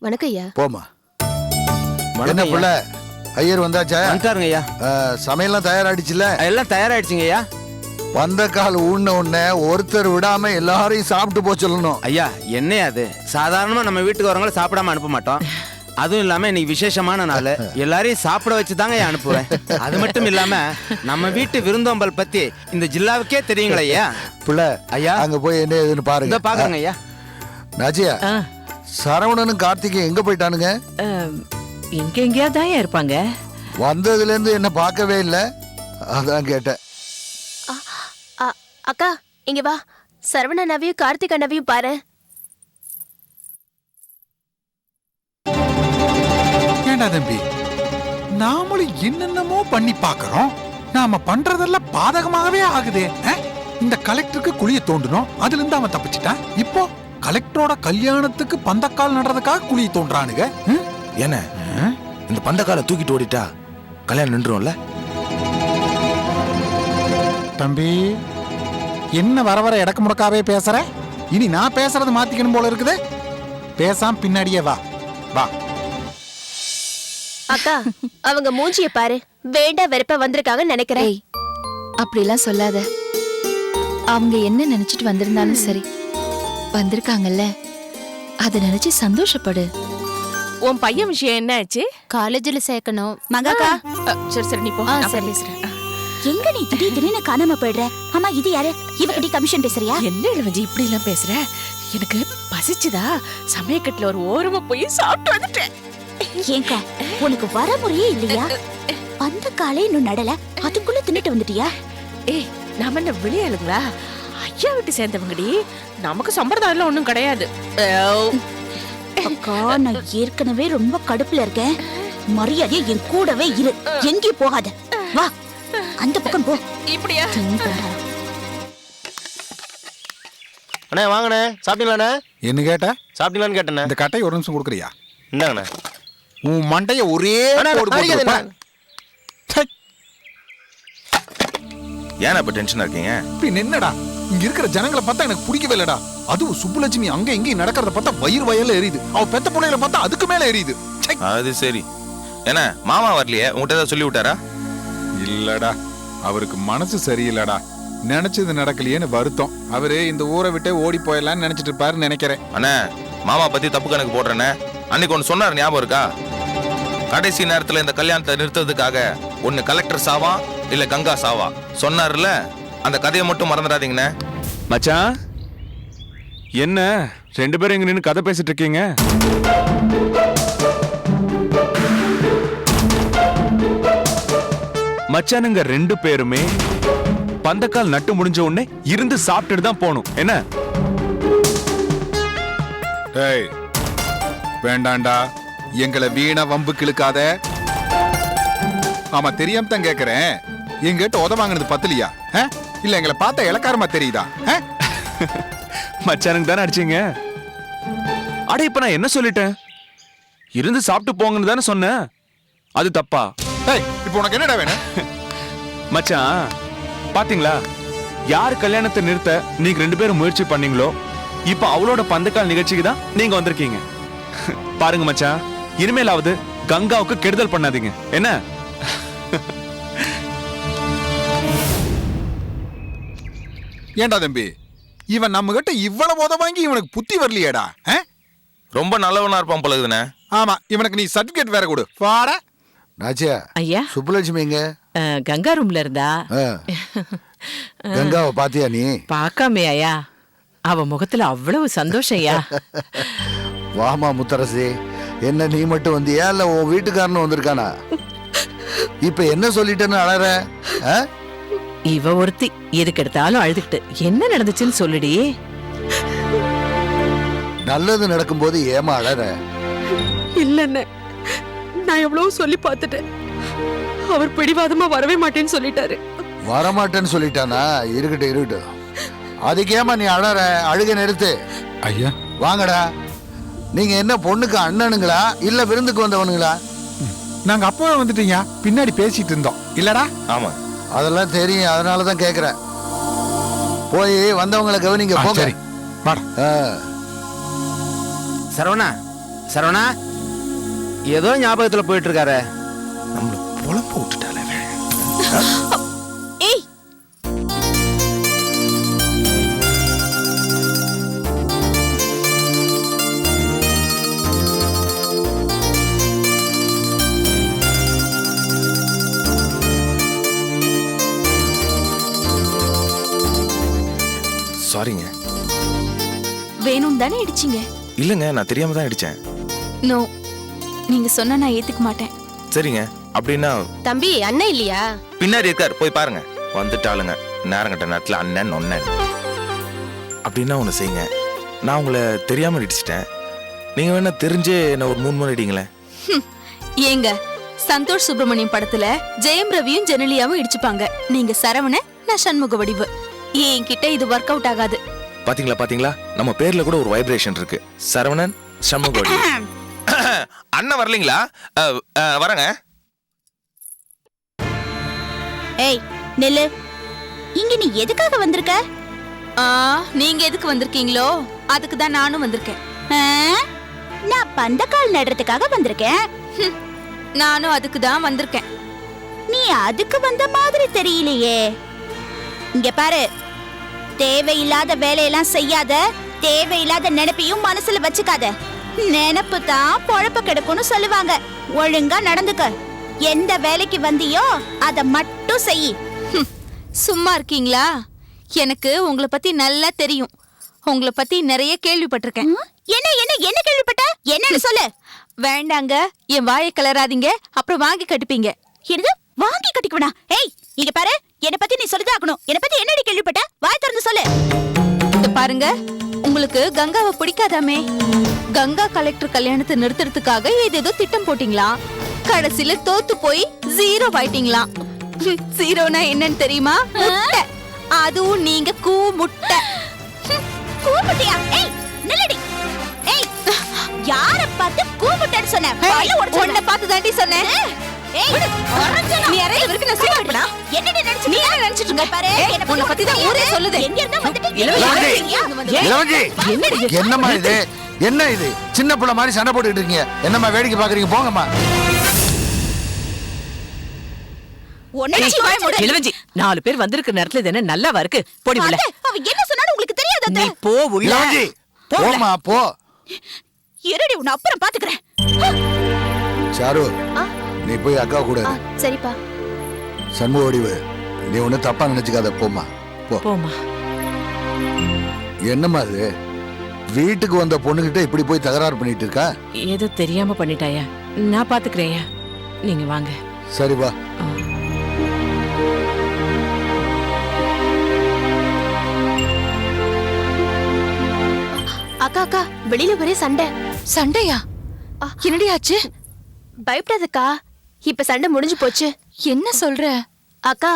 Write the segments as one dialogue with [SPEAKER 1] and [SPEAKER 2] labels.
[SPEAKER 1] வணக்கம் ஐயா.
[SPEAKER 2] போமா. என்ன புள்ள, ஐயர் வந்தாச்சா?
[SPEAKER 3] வந்துட்டாருங்க ஐயா.
[SPEAKER 2] சமையல்லாம் தயாராயிடுச்சுல?
[SPEAKER 3] எல்லாம் தயாராயிடுச்சுங்க ஐயா.
[SPEAKER 2] வந்த கால் ஊன உடனே ஒருத்தர் விடாம எல்லாரையும் சாப்பிட்டு போக சொல்லணும்.
[SPEAKER 3] ஐயா என்ன அது, சாதாரணமா நம்ம வீட்டுக்கு வரவங்கள சாப்பிடாம அனுப்ப மாட்டோம். அதுவும் இல்லாம இன்னைக்கு விசேஷமான நாள், எல்லாரையும் சாப்பிட வச்சுதாங்க அனுப்புவேன். அது மட்டும் இல்லாம நம்ம வீட்டு விருந்தோம்பல் பத்தி இந்த ஜில்லாவுக்கே தெரியுங்களா ஐயா.
[SPEAKER 2] புள்ள ஐயா அங்க போய் என்ன ஏதுன்னு பாருங்க.
[SPEAKER 3] பாக்குறேங்க ஐயா.
[SPEAKER 2] நாஜியா, சரவணனும் கார்த்திகேயும் எங்க போயிட்டானுங்க?
[SPEAKER 4] இங்க எங்கேயாதான் இருப்பாங்க.
[SPEAKER 2] வந்ததுல இருந்து என்ன பார்க்கவே இல்ல, அதான் கேட்டேன்.
[SPEAKER 1] அக்கா இங்க வா, சரவண அண்ணாவையும் கார்த்திக் அண்ணாவையும் பாரு.
[SPEAKER 5] ஏண்டா தம்பி, நாமளும் என்னென்னமோ பண்ணி பாக்குறோம், நாம பண்றதெல்லாம் பாதகமாகவே ஆகுதே. இந்த கலெக்டருக்கு குழிய தோண்டணும், அதுல இருந்து அவன் தப்பிச்சிட்டான். இப்போ கலெக்டரோட கல்யாணத்துக்கு பந்தக்கால் நடுறதுக்காக குழிய தோன்றானுங்க.
[SPEAKER 6] என்ன இந்த பந்தக்கால தூக்கிட்டு ஓடிட்டா கல்யாணம் நின்றும்ல?
[SPEAKER 5] தம்பி என்ன வர வர இடக்கு முடக்காவே பேசுற? இனி நான் பேசுறது மாத்திக்கணும் போல இருக்குது. பேசாம பின்னாடியே வா வா.
[SPEAKER 1] அக்கா அவங்க மூஞ்சிய பாரு, வேண்டா வெறுப்ப வந்திருக்காங்கன்னு நினைக்கிறேன்.
[SPEAKER 7] அப்படிலாம் சொல்லாத. அவங்க என்ன நினைச்சிட்டு வந்திருந்தாலும் சரி, வந்திருக்காங்கல்ல, அத நினைச்சு சந்தோஷப்படு.
[SPEAKER 4] உன் பையன் விஷயம் என்ன ஆச்சு?
[SPEAKER 7] காலேஜ்ல சேர்க்கணும்.
[SPEAKER 8] மகாக்கா,
[SPEAKER 4] சரி சரி நீ போ, நான்
[SPEAKER 7] சரி.
[SPEAKER 4] பேசுறேன்.
[SPEAKER 8] எங்க நீ திடீர்னு காணாம போயிடுற? அம்மா இது யாரு? இவகிட்ட கமிஷன் பேசுறியா?
[SPEAKER 4] என்ன இளவஞ்சி இப்படி எல்லாம் பேசுற? எனக்கு பசிச்சுதா, சமயக்கட்டுல ஒரு ஓரமா போய் சாப்பிட்டு வந்துட்டேன்.
[SPEAKER 8] ஏங்கா, உனக்கு வரமுறையே இல்லையா? அந்த காலை இன்னும் நடல, அதுக்குள்ள தின்னுட்டு வந்துட்டியா?
[SPEAKER 4] ஏய், நாம என்ன விளையாளுங்களா? ஐயா விட்டு சேர்ந்தவங்கடி, நமக்கு சம்பிரதாயம் ஒண்ணும் கிடையாது.
[SPEAKER 8] அக்கா, நான் ஏற்கனவே ரொம்ப கடுப்புல இருக்கேன். மரியாதையா என் கூடவே இரு, எங்கேயும் போகாத. வா, அந்த பக்கம் போ.
[SPEAKER 4] இப்படியா?
[SPEAKER 3] அண்ணே வாங்கண்ணே, சாப்பிட்டீங்களாண்ணே?
[SPEAKER 5] என்ன கேட்ட?
[SPEAKER 3] சாப்பிட்டீங்களான்னு கேட்டேண்ணே.
[SPEAKER 5] இந்த கட்டை ஒரு நிமிஷம் கொடுக்குறியா?
[SPEAKER 3] இந்தாங்கண்ணே.
[SPEAKER 5] உன் மண்டைய ஒரே போடு போடு.
[SPEAKER 6] ஏன்னா இப்ப டென்ஷனா இருக்கீங்க?
[SPEAKER 5] பின் என்னடா, இங்க இருக்கிற ஜனங்களை பார்த்தா எனக்கு பிடிக்கவே இல்லடா. அதுவும் சுப்புலட்சுமி அங்க எங்கேயும் நடக்கிறத பார்த்தா வயிறு வயல்ல எரியுது. அவ பெத்த பிள்ளைகளை பார்த்தா அதுக்கு மேல எரியுது.
[SPEAKER 6] அது சரி. என்ன மாமா வரலையே, உங்ககிட்ட ஏதாவது சொல்லி விட்டாரா?
[SPEAKER 5] இல்லடா, அவருக்கு மனசு சரியில்லடா. நினைச்சது நடக்கலையேன்னு வருத்தம். அவரு இந்த ஊரை விட்டு ஓடி போயிடலான்னு நினைச்சிட்டு இருப்பாருன்னு நினைக்கிறேன்.
[SPEAKER 6] அண்ணா, மாமா பத்தி தப்பு கணக்கு போடுறேன்னு அன்னைக்கு ஒன்னு சொன்னார், ஞாபகம் இருக்கா? கடைசி நேரத்துல இந்த கல்யாணத்தை நிறுத்ததுக்காக ஒன்னு கலெக்டர் சாவா இல்ல கங்கா சாவா சொன்னார்ல, அந்த கதையை மட்டும் மறந்துடாதீங்கண்ணே.
[SPEAKER 9] மச்சான், என்ன ரெண்டு பேரும் இங்க நின்று கதை பேசிட்டு இருக்கீங்க? மச்சானுங்க ரெண்டு பேருமே பந்தக்கால் நட்டு முடிஞ்ச உடனே இருந்து சாப்பிட்டுட்டு தான் போகணும். என்ன?
[SPEAKER 5] ஏய், வேண்டாண்டா, எங்களை வீணா வம்பு கிழக்காத. ஆமா, தெரியாம தான் கேக்குறேன். எங்கிட்ட உத வாங்கினது பத்தலையா? இல்ல எங்களை பார்த்தா இலக்காரமா தெரியுதா?
[SPEAKER 9] மச்சானுங்க தானே அடிச்சீங்க. அட இப்ப நான் என்ன சொல்லிட்டேன்? இருந்து சாப்பிட்டு போங்கன்னு தானே சொன்னேன். அது தப்பா?
[SPEAKER 5] இப்போ உனக்கு என்னடா வேணும்?
[SPEAKER 9] மச்சான் பாத்தீங்களா, யார் கல்யாணத்தை நிறுத்த நீங்க ரெண்டு பேரும் முயற்சி பண்ணீங்களோ, இப்ப அவளோட பந்தக்கால் நிகழ்ச்சிக்கு தான் நீங்க வந்திருக்கீங்க. பாருங்க மச்சான், இனிமேலாவது கங்காவுக்கு கெடுதல் பண்ணாதீங்க. என்ன?
[SPEAKER 5] ஏண்டா தம்பி, இவன் நம்ம கிட்ட இவ்வளவு உத வாங்கி இவனுக்கு புத்தி வரலையேடா.
[SPEAKER 6] ரொம்ப நல்லவனா இருப்பான் பழகுதுண்ணே.
[SPEAKER 5] ஆமா, இவனுக்கு நீ சர்டிபிகேட் வேற கொடு. வாடா.
[SPEAKER 2] நாச்சியா,
[SPEAKER 4] ஐயா,
[SPEAKER 2] சுப்புலட்சுமி எங்க?
[SPEAKER 4] கங்கா ரூம்ல இருந்தா.
[SPEAKER 2] கங்காவை பாத்தியா நீ?
[SPEAKER 4] பாக்காமே ஐயா, அவ முகத்துல அவ்வளவு சந்தோஷம் ஐயா.
[SPEAKER 2] வாமா முத்தரசி, என்ன நீ மட்டும் வந்தியா இல்ல உன் வீட்டுக்காரனும் வந்திருக்கானா? இப்ப என்ன சொல்லிட்டேன்னு அழற?
[SPEAKER 4] இவ ஒருத்தி எதுக்கு எடுத்தாலும் அழுதுகிட்டு என்ன நடந்துச்சுன்னு சொல்லுடி.
[SPEAKER 2] நல்லது நடக்கும் போது ஏமா அழற?
[SPEAKER 4] இல்லன்னு நான் எவ்வளவு சொல்லி பார்த்துட்டேன். அவர் பிடிவாதமா வரவே மாட்டேன்னு சொல்லிட்டாரு.
[SPEAKER 2] வரமாட்டேன்னு சொல்லிட்டானா? இருக்கட்டும் இருக்கட்டும், அதுக்கு ஏமா நீ அழற? அழுக நிறுத்து.
[SPEAKER 5] ஐயா
[SPEAKER 2] வாங்கடா. நீங்க என்ன பொண்ணுக்கு அண்ணனுங்களா இல்ல விருந்துக்கு வந்தவனுங்களா?
[SPEAKER 5] நாங்க அப்பவே வந்துட்டீங்க, பின்னாடி பேசிட்டு இருந்தோம் இல்லடா?
[SPEAKER 6] ஆமா,
[SPEAKER 2] அதெல்லாம் தெரியும், அதனாலதான் கேக்குறேன். போய் வந்தவங்களை கவனிங்க. போங்க.
[SPEAKER 5] சரி வாடா.
[SPEAKER 3] சரவணா, சரவணா ஏதோ ஞாபகத்துல போயிட்டு இருக்காரு.
[SPEAKER 6] நம்மள பொழப்ப விட்டுட்டாலே
[SPEAKER 8] ஏய்
[SPEAKER 6] சாரிங்க.
[SPEAKER 8] வேணும் தானே இடிச்சீங்க?
[SPEAKER 6] இல்லைங்க, நான் தெரியாம தான் அடிச்சேன்.
[SPEAKER 8] நோ, நீங்க சொன்னா நான் ஏத்துக்க மாட்டேன்.
[SPEAKER 6] சரிங்க, அப்படின்னா
[SPEAKER 1] தம்பி அண்ணன் இல்லையா?
[SPEAKER 6] பின்னாடி இருக்கார், போய் பாருங்க. வந்துட்டாளுங்க நேரங்கட்ட நேரத்துல அண்ணன் ஒன்னன். அப்படின்னா ஒண்ணு செய்யுங்க, நான் உங்களை தெரியாம இடிச்சிட்டேன். நீங்க வேணா தெரிஞ்சே என்ன ஒரு 3 முறை இடிங்களேன்.
[SPEAKER 8] ஏங்க, சந்தோஷ் சுப்பிரமணியம் படத்துல ஜெயம் ரவியும் ஜெனலியாவும் இடிச்சுப்பாங்க. நீங்க சரவண, நான் சண்முக வடிவு. என்கிட்ட இது ஒர்க் அவுட் ஆகாது.
[SPEAKER 6] பாத்தீங்களா பாத்தீங்களா, நம்ம பேர்ல கூட ஒரு வைப்ரேஷன் இருக்கு. சரவணன் சண்முகோடி. அண்ணன் வரலீங்களா? வரங்க.
[SPEAKER 8] ஏய் நெல்லு, இங்க நீ எதுக்காக வந்திருக்க? நீங்க எதுக்கு வந்திருக்கீங்களோ அதுக்கு தான் நானும் வந்திருக்கேன். நான் பந்தக்கால் நடுறதுக்காக வந்திருக்கேன். நானும் அதுக்கு தான் வந்திருக்கேன். நீ அதுக்கு வந்த மாதிரி தெரியலையே. இங்க பாரு, தேவையில்லாத வேலையெல்லாம் செய்யாத, தேவையில்லாத நினைப்பையும் மனசுல வச்சுக்காத. நினைப்பு தான் பொழப்ப கெடுக்கும்னு சொல்லுவாங்க. ஒழுங்கா நடந்துக்க. எந்த வேலைக்கு வந்தியோ அத மட்டும் செய். சும்மா இருக்கீங்களா? எனக்கு உங்களை பத்தி நல்லா தெரியும். உங்களை பத்தி நிறைய கேள்விப்பட்டிருக்கேன். என்ன என்ன என்ன கேள்விப்பட்ட? என்னன்னு சொல்லு. வேண்டாங்க, என் வாயை கிளறாதீங்க, அப்புறம் வாங்கி கட்டிப்பீங்க. என்னது வாங்கி கட்டிக்குவனா? ஏய் இங்க பாரு, என்ன பத்தி நீ சொல்லிதான் ஆகணும். என்ன பத்தி என்னடி கேள்விப்பட்ட? வாய் திறந்து சொல்லு. இத பாருங்க, உங்களுக்கு கங்காவை பிடிக்காதாமே. கங்கா கலெக்டர் கல்யாணத்தை நிறுத்துறதுக்காக ஏதேதோ திட்டம் போட்டீங்களா? கடைசியில தோத்து போய் 0 ஆயிட்டீங்களா? 0னா என்னன்னு தெரியுமா? முட்டை. அதுவும் நீங்க முட்டை. முட்டையா? ஏய் நில்லடி. ஏய் யார பார்த்து முட்டைன்னு சொன்ன? உன்னை பார்த்து தாண்டி சொன்னேன். ஏய் நீ யாரே இவருக்கு நான் சொல்றேனா? என்னடி நினைச்சு நீ என்ன நினைச்சிட்டு இருக்க? பாரு, உன்னை பத்தி தான் ஊரே சொல்லுது. எங்க இருந்தா வந்துட்டு
[SPEAKER 2] இளவஞ்சி, என்னம்மா இது? என்ன இது? சின்ன புள்ள மாதிரி சண்டை போட்டுட்டு இருக்கீங்க. என்னம்மா வேடிக்கை பாக்குறீங்க? போங்கம்மா.
[SPEAKER 4] இளவஞ்சி, 4 பேர் வந்திருக்க நேரத்துல இது என்ன நல்லாவா இருக்கு? போடி உள்ள.
[SPEAKER 8] அவ என்ன சொன்னாலும் உங்களுக்கு தெரியாதா?
[SPEAKER 4] நீ போ உள்ள.
[SPEAKER 2] இளவஞ்சி, போம்மா போ.
[SPEAKER 8] இருடி, உன்னை அப்புறம் பாத்துக்கறேன்.
[SPEAKER 2] சாரு, நீ போய் அக்கா கூட இரு.
[SPEAKER 1] சரிப்பா.
[SPEAKER 2] சண்முக வடிவு, நீ ஒண்ணு தப்பா நினைச்சுக்காத. போம்மா போ.
[SPEAKER 4] போமா.
[SPEAKER 2] என்னம்மா இது? வீட்டுக்கு வந்த பொண்ணுகிட்ட இப்படி போய் தகராறு பண்ணிட்டு இருக்கா?
[SPEAKER 4] ஏதோ தெரியாம பண்ணிட்டாயா? நான் பாத்துக்கிறேன்யா, நீங்க வாங்க.
[SPEAKER 2] சரி வா.
[SPEAKER 1] அக்கா அக்கா, வெளியில ஒரே சண்டை.
[SPEAKER 7] சண்டையா? என்னடி ஆச்சு?
[SPEAKER 1] பயப்படாதக்கா, இப்ப சண்டை முடிஞ்சு போச்சு.
[SPEAKER 7] என்ன சொல்ற?
[SPEAKER 1] அக்கா,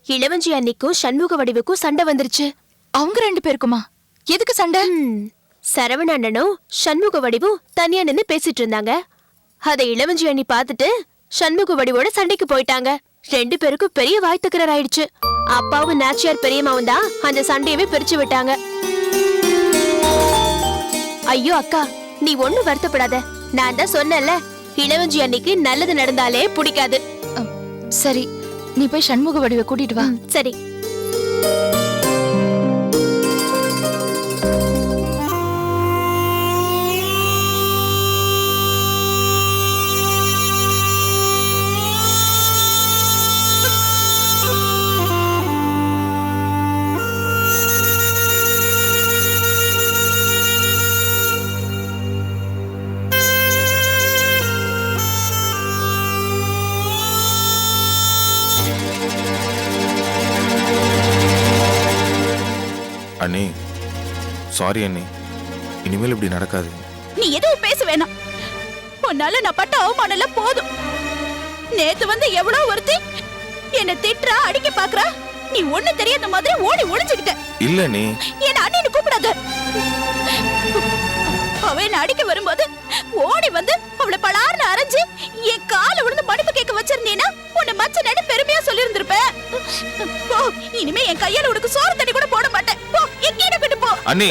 [SPEAKER 1] இளவஞ்சி அன்னிக்கும் சண்முக வடிவுக்கும் சண்டை வந்துருச்சு.
[SPEAKER 7] அவங்க 2 பேருக்குமா? எதுக்கு சண்டை?
[SPEAKER 1] சரவண அண்ணனும் சண்முக வடிவும் தனியா நின்னு பேசிட்டு இருந்தாங்க. அதை இளவஞ்சி அண்ணி பார்த்துட்டு சண்முக வடிவோட சண்டைக்கு போயிட்டாங்க. 2 பேருக்கும் பெரிய வாய் தகராறு ஆயிடுச்சு. அப்பாவும் நாச்சியார் பெரியம்மாவும் தான் அந்த சண்டையவே பிரிச்சு விட்டாங்க. ஐயோ அக்கா, நீ ஒண்ணு வருத்தப்படாத. நான் தான் சொன்னேன்ல, இளவஞ்சி அன்னைக்கு நல்லது நடந்தாலே பிடிக்காது.
[SPEAKER 7] சரி, நீ போய் சண்முக வடிவை கூட்டிட்டு வா.
[SPEAKER 1] சரி.
[SPEAKER 6] அண்ணி, சாரி அண்ணி, இனிமேல் இப்படி நடக்காது.
[SPEAKER 8] நீ எதுவும் பேச வேணாம். உன்னால நான் பட்ட அவமானம் எல்லாம் போதும். நேத்து வந்து எவ்வளவு ஒருத்தி என்ன திட்டுறா, அடிக்க பாக்குறா. நீ ஒண்ணு தெரியாத மாதிரி ஓடி ஒளிஞ்சுக்கிட்ட.
[SPEAKER 6] இல்ல நீ
[SPEAKER 8] என்ன அண்ணின்னு கூப்பிடாத. அவ என்ன அடிக்க வரும்போது ஓடி வந்து அவளை பலார்னு அரைஞ்சு என் கால விழுந்து மன்னிப்பு கேட்க வச்சிருந்தீனா உன்னை மச்சனன்னு பெருமையா சொல்லி இருந்திருப்பேன். இனிமே என் கையால உனக்கு சோறு தண்ணி கூட போட மாட்டேன். போ, எங்கேயும் விட்டு போ.
[SPEAKER 6] அண்ணி,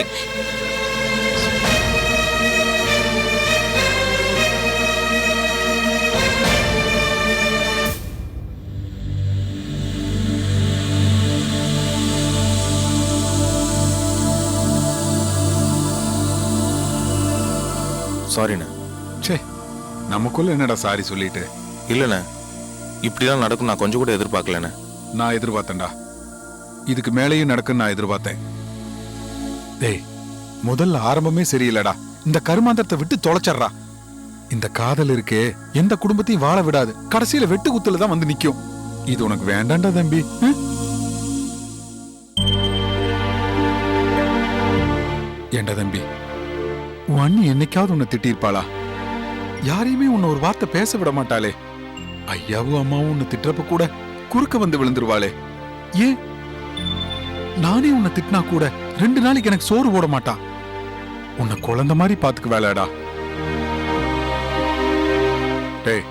[SPEAKER 6] சாரிண்ணே.
[SPEAKER 5] சே, நமக்குள்ள என்னடா சாரி சொல்லிட்டு.
[SPEAKER 6] இல்லைண்ணே, இப்படிலாம் நடக்கும் நான் கொஞ்சம் கூட எதிர்பார்க்கலண்ணே.
[SPEAKER 5] நான் எதிர்பார்த்தேன்டா. இதுக்கு மேலேயும் நடக்குன்னு நான் எதிர்பார்த்தேன். டேய், முதல்ல ஆரம்பமே சரியில்லடா. இந்த கருமாந்திரத்தை விட்டு தொலைச்சறா. இந்த காதல் இருக்கே எந்த குடும்பத்தையும் வாழ விடாது. கடைசியில வெட்டு குத்துல தான் வந்து நிக்கும். இது உனக்கு வேண்டாண்டா தம்பி. ஏண்டா தம்பி, உன் அண்ணி என்னைக்காவது உன்னை திட்டிருப்பாளா? யாரையுமே உன்னை ஒரு வார்த்தை பேச விட மாட்டாளே. ஐயாவும் அம்மாவும் உன்னை திட்டுறப்ப கூட குறுக்க வந்து விழுந்துருவாளே. ஏன் நானே உன்னை திட்டினா கூட 2 நாளைக்கு எனக்கு சோறு போட மாட்டான். உன்னை குழந்தை மாதிரி பாத்துக்கு வேலைடா. டேய்,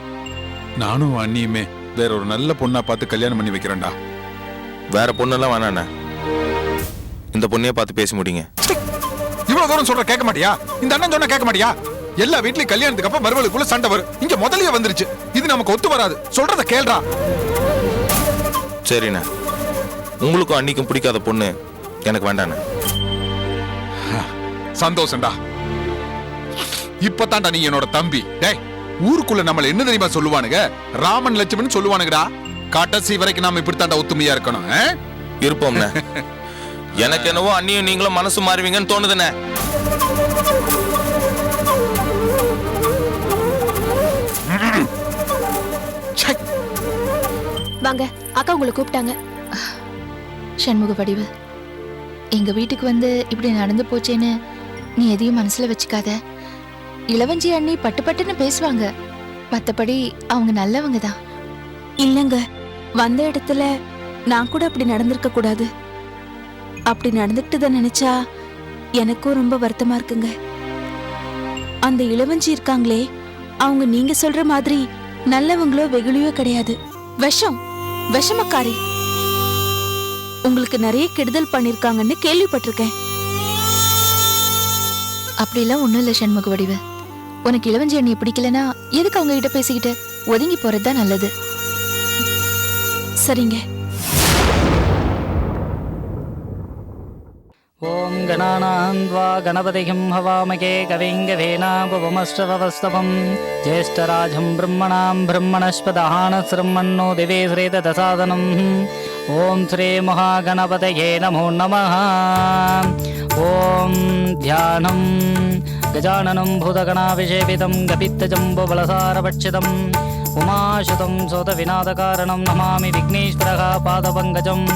[SPEAKER 5] நானும் அண்ணியுமே வேற ஒரு நல்ல பொண்ணா பார்த்து கல்யாணம் பண்ணி வைக்கிறேன்டா.
[SPEAKER 6] வேற பொண்ணெல்லாம் வேணாண்ணே, இந்த பொண்ணையே பார்த்து பேசி முடிங்க.
[SPEAKER 5] இவ்வளவு தூரம் சொல்ற கேட்க மாட்டியா? இந்த அண்ணன் சொன்ன கேட்க மாட்டியா? எல்லா வீட்லயும் கல்யாணத்துக்கு அப்ப மறுவலுக்குள்ள சண்டை வரும். இங்க முதல்லயே வந்துருச்சு. இது நமக்கு ஒத்து வராது. சொல்றத கேள்றா.
[SPEAKER 6] சரிண்ணே, உங்களுக்கும் அன்னிக்கும் பிடிக்காத பொண்ணு எனக்கு வேண்டாண்ணே.
[SPEAKER 5] சந்தோஷம்டா. இப்பதான்டா நீ என்னோட தம்பி. டேய், ஊருக்குள்ள நம்மள என்ன தெரியுமா சொல்லுவானுங்க? ராமன் லட்சுமணன் சொல்லுவானுங்கடா. கடைசி வரைக்கும் நாம இப்படித்தான்டா ஒத்துமையா இருக்கணும்.
[SPEAKER 6] இருப்போம்ண்ணே. எனக்கு என்னவோ அண்ணியும் நீங்களும் மனசு மாறுவீங்கன்னு தோணுதுண்ணே.
[SPEAKER 1] வாங்க, அக்கா உங்களை கூப்பிட்டாங்க.
[SPEAKER 7] சண்முக வடிவு, எங்க வீட்டுக்கு வந்து இப்படி நடந்து போச்சேன்னு நீ எதையும் மனசுல வச்சுக்காத. இளவஞ்சி அண்ணி பட்டு பட்டுன்னு பேசுவாங்க. மத்தபடி அவங்க நல்லவங்க தான்.
[SPEAKER 8] இல்லங்க, வந்த இடத்துல நான் கூட அப்படி நடந்திருக்க கூடாது. அப்படி நடந்துக்கிட்டத நினைச்சா எனக்கும் ரொம்ப வருத்தமா இருக்குங்க. அந்த இளவஞ்சி இருக்காங்களே, அவங்க நீங்க சொல்ற மாதிரி நல்லவங்களோ வெகுளியோ கிடையாது. விஷமக்காரி. உங்களுக்கு நிறைய கெடுதல் பண்ணிருக்காங்கன்னு கேள்விப்பட்டிருக்கேன்.
[SPEAKER 7] அப்படிலாம் ஒண்ணும் இல்ல சண்முக வடிவு. உனக்கு இளவஞ்சி அண்ணியை பிடிக்கலனா எதுக்கு அவங்க கிட்ட பேசிக்கிட்டு ஒதுங்கி போறதுதான் நல்லது.
[SPEAKER 8] சரிங்க.
[SPEAKER 10] ஓம் கணானாந்த்வா கணபதிம் ஹவாமகே கவிங்கவேனாபவமஸ்ரவஸ்தவம் ஜேஷ்டராஜம் பிரம்மணாம் பிரம்மணஸ்பதஹான ஸ்ரம்மன்னோ திவே ஸ்ரீததசாதனம். ஓம் ஸ்ரீ மகாகணபதயே நமோ நமः. ஓம் தியானம் கஜானனம் பூதகணாபிஷேபிதம் கபித்தஜம்புபலசாரபட்சிதம் உமாசுதம் சோதவிநாதகாரணம் நமாமி விக்னேஸ்வரः பாதபங்கஜம்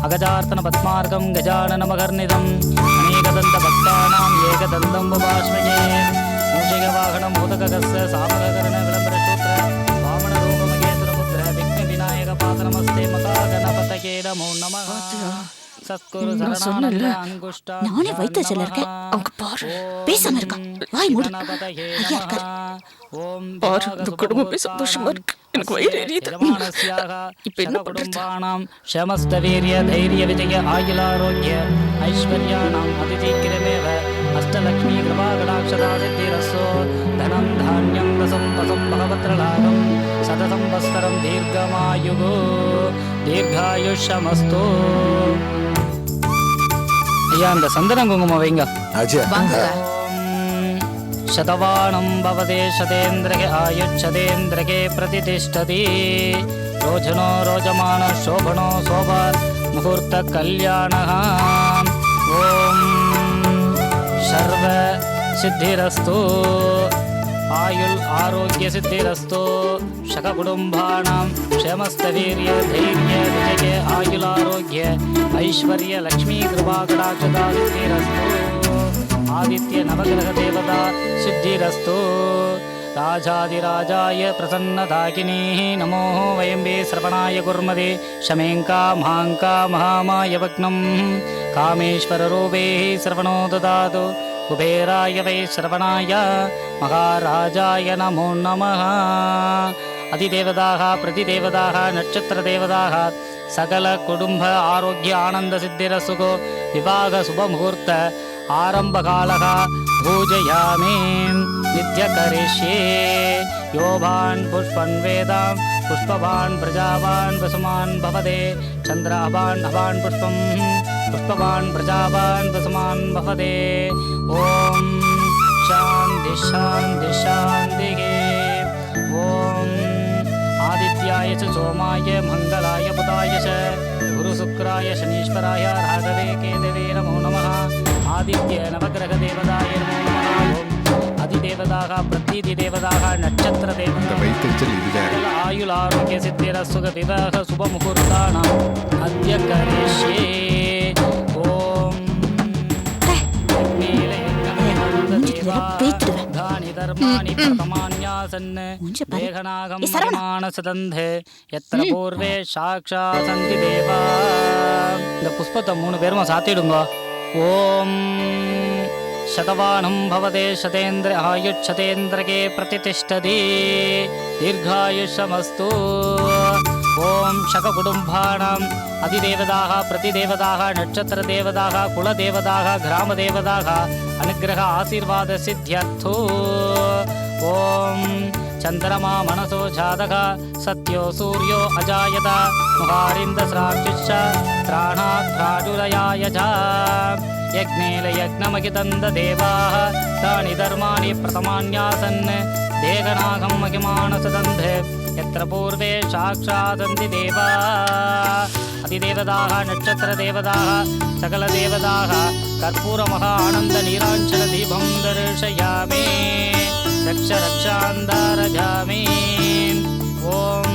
[SPEAKER 10] அகஜார்த்தன பத்மார்க்கம் கஜானனமகர்நிதம் அநேகதந்த பக்தானாம் ஏகதந்தம் உபாஸ்மயே. மூஷிக வாகனம் பூதககஸ்ய சாமககரண விளம்பரசூத்ர வாமன ரூபமகேசுரபுத்திர விக்ன விநாயக பாதநமஸ்தே மகா கணபதயே நமோ நமः. சத்குரு சரணானந்த அங்குஷ்டா
[SPEAKER 8] நானே வைத்தியத்துல இருக்கேன். அவங்க பாரு பேசாம இருக்கான். வாய் மூடு. ஐயா இருக்காரு.
[SPEAKER 10] ஓம்
[SPEAKER 4] பாரு, இந்த குடும்பமே சந்தோஷமா இருக்கு. எனக்கு வயிறு எரியுது. இப்ப என்ன பண்றது?
[SPEAKER 10] ஷமஸ்த வீரிய தைரிய விஜய ஆயுளாரோக்கிய ஐஸ்வர்யாணாம் அதிதீக்கிரமேவ அஷ்டலக்ஷ்மி கிருபாகடாட்சதா சித்திரஸ்ஸோ தனம் தானியம் வசம்பசம் பகவத்ரலாகம் சததம் வஸ்தரம் தீர்க்கமாயுகோ தீர்காயுஷமஸ்தோ. ஐயா, அந்த சந்தன குங்குமம் வைங்க. शतवाणं भवते शतेन्द्रके आयुच्छतेन्द्रके प्रतिष्ठति. रोचनो रोचमानो शोभनो शोभा मुहूर्त कल्याणः. ॐ सर्व सिद्धिरस्तु आयुल आरोग्य सिद्धिरस्तु. शककुटुम्बानां क्षेमस्तवीर्य धैर्य विजय आयुलारोग्य ऐश्वर्य लक्ष्मी कृपाकटाक्षता सिद्धिरस्तु. आदित्य नवग्रह देवता सिद्धिरस्तु. राजाधिराजाय प्रसन्नदाकिनीः नमो वयं वे श्रवणाय कुर्मदे शमेङ्का महाङ्का महामाय वग्नं कामेश्वररूपेः श्रवणो ददातु. कुबेराय वै श्रवणाय महाराजाय नमो नमः. अधिदेवताः प्रतिदेवताः नक्षत्रदेवताः सकल कुटुम्ब आरोग्य आनन्द सिद्धिरस्तु. विवाह शुभमुहूर्त आरंभकालः पूजयामि नित्यकरिष्ये. योभान् पुष्पन् वेदां पुष्पवान् प्रजावान् वसुमान् भवते. चन्द्राभान् हवान् पुष्पं पुष्पवान् प्रजावान् वसुमान् भवते. ॐ शान्ति शान्ति शान्तिः ॐ आदित्याय च सोमाय मङ्गलाय बुधाय च गुरुशुक्राय शनीश्वराय राघवे केतवे नमो नमः आदित्य नवग्रहदेवताय नमो नमः அதிதேவதாக பிரத்யதிதேவதாக நட்சத்திர
[SPEAKER 5] இந்த வயிற்றுச்சல் இதுதான்.
[SPEAKER 10] ஆயுள் ஆரோக்கிய சித்திர சுக விவாக சுப முகூர்த்தானாம் அத்ய கரிஷ்யே ஓம் தானி தர்மாணி பிரதமான்யாசன் தேகநாகம் மானசதந்தே எத்திர பூர்வே சாக்ஷா சந்தி தேவா. இந்த புஷ்பத்தை 3 பேருமா சாத்திடுங்க. ஓம் शतवानं भवते शतेन्द्र आयुच्छतेन्द्रके प्रतिष्ठति दीर्घायुष्यमस्तु. ॐ शककुटुम्बानाम् अधिदेवताः प्रतिदेवताः नक्षत्रदेवताः कुलदेवताः ग्रामदेवताः अनुग्रह आशीर्वादसिद्ध्यर्थो. ॐ चन्द्रमा मनसो जातः सत्यो सूर्यो अजायत मुहारिन्दस्राक्षिश्च त्राणात् प्राडुरयाय च यज्ञेन यज्ञमहितन्द देवाः तानि धर्माणि प्रथमान्यासन् देहनागं महिमानसदन्धे यत्र पूर्वे साक्षादन्ति देवाः अधिदेवताः नक्षत्रदेवताः सकलदेवताः कर्पूरमहा आनन्दनीराञ्जनदीपं दर्शयामि रक्ष रक्षान्दारजामि. ॐ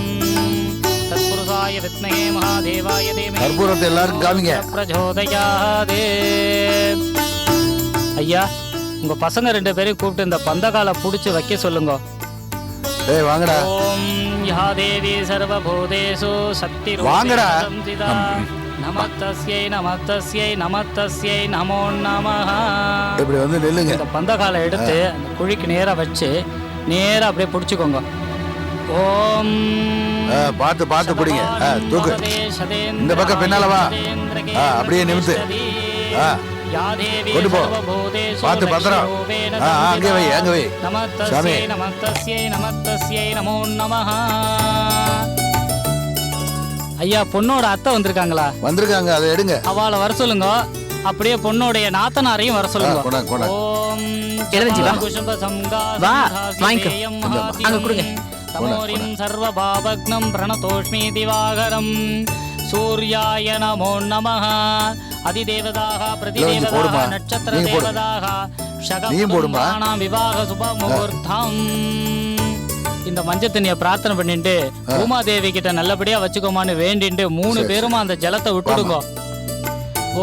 [SPEAKER 10] तत्पुरुषाय विद्महे महादेवाय धीमहि
[SPEAKER 2] கற்பூரத்தை எல்லாரும் காமிங்க.
[SPEAKER 10] பிரச்சோதயாதே. ஐயா, உங்க பசங்க 2 பேரையும் கூப்பிட்டு இந்த பந்தகால புடிச்சு வைக்க சொல்லுங்க.
[SPEAKER 2] ஏய் வாங்கடா.
[SPEAKER 10] ஓம் யா தேவி சர்வபூதேஷு சக்தி
[SPEAKER 2] வாங்கடா.
[SPEAKER 10] நமஸ்தஸ்யை நமஸ்தஸ்யை நமஸ்தஸ்யை நமோ நமஹ.
[SPEAKER 2] இப்படி வந்து நில்லுங்க.
[SPEAKER 10] இந்த பந்தகால எடுத்து அந்த குழிக்கு நேரா வச்சு நேரா அப்படியே புடிச்சுக்கோங்க. ஓம்
[SPEAKER 2] பார்த்து பார்த்து பிடிங்க. தூக்கு. இந்த பக்கம் பின்னால வா. அப்படியே நிமித்து. கொண்டு போ. பார்த்து பத்திரம். அங்கே வை அங்கே வை. சாமி.
[SPEAKER 10] நமஸ்தஸ்யை நமஸ்தஸ்யை நமோ நமஹ. ஐயா, பொண்ணோட அத்தை வந்திருக்காங்களா?
[SPEAKER 2] வந்திருக்காங்க, அதை எடுங்க.
[SPEAKER 10] அவளை வர சொல்லுங்க. அப்படியே பொண்ணோடைய நாத்தனாரையும் வர சொல்லுங்க. ஓம்
[SPEAKER 4] இளவஞ்சி வா. வா, வாங்கிக்கோ. அங்க கொடுங்க.
[SPEAKER 10] தமோரிம் சர்வபாவக்னம் பிரணதோஷ்மி திவாகரம் சூர்யாய நமோ நமஹ அதிதேவதாக பிரதிதேவதாக நட்சத்திர தேவதாக ஷகபுதானாம் விவாக சுப முகூர்த்தம். இந்த மஞ்சள் தண்ணியை பிரார்த்தனை பண்ணிட்டு பூமாதேவி கிட்ட நல்லபடியா வச்சுக்கோமான்னு வேண்டிட்டு 3 பேரும் அந்த ஜலத்தை விட்டுடுங்க.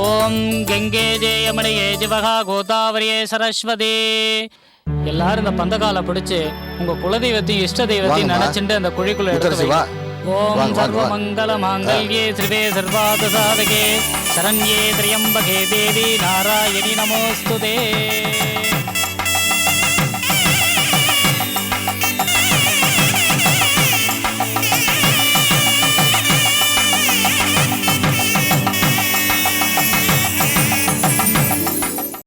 [SPEAKER 10] ஓம் கங்கே ஜெயமணியே ஜிவகா கோதாவரியே சரஸ்வதி. எல்லாரும் இந்த பந்தகால பிடிச்சு உங்க குலதெய்வத்தையும் இஷ்ட தெய்வத்தையும் நினைச்சுட்டு அந்த குழிக்குள்ள எடுத்து வை. ஓம் சர்வ மங்கள மாங்கல்யே சிவே சர்வாத சாதகே சரண்யே திரியம்பகே தேவி நாராயணி நமோஸ்துதே.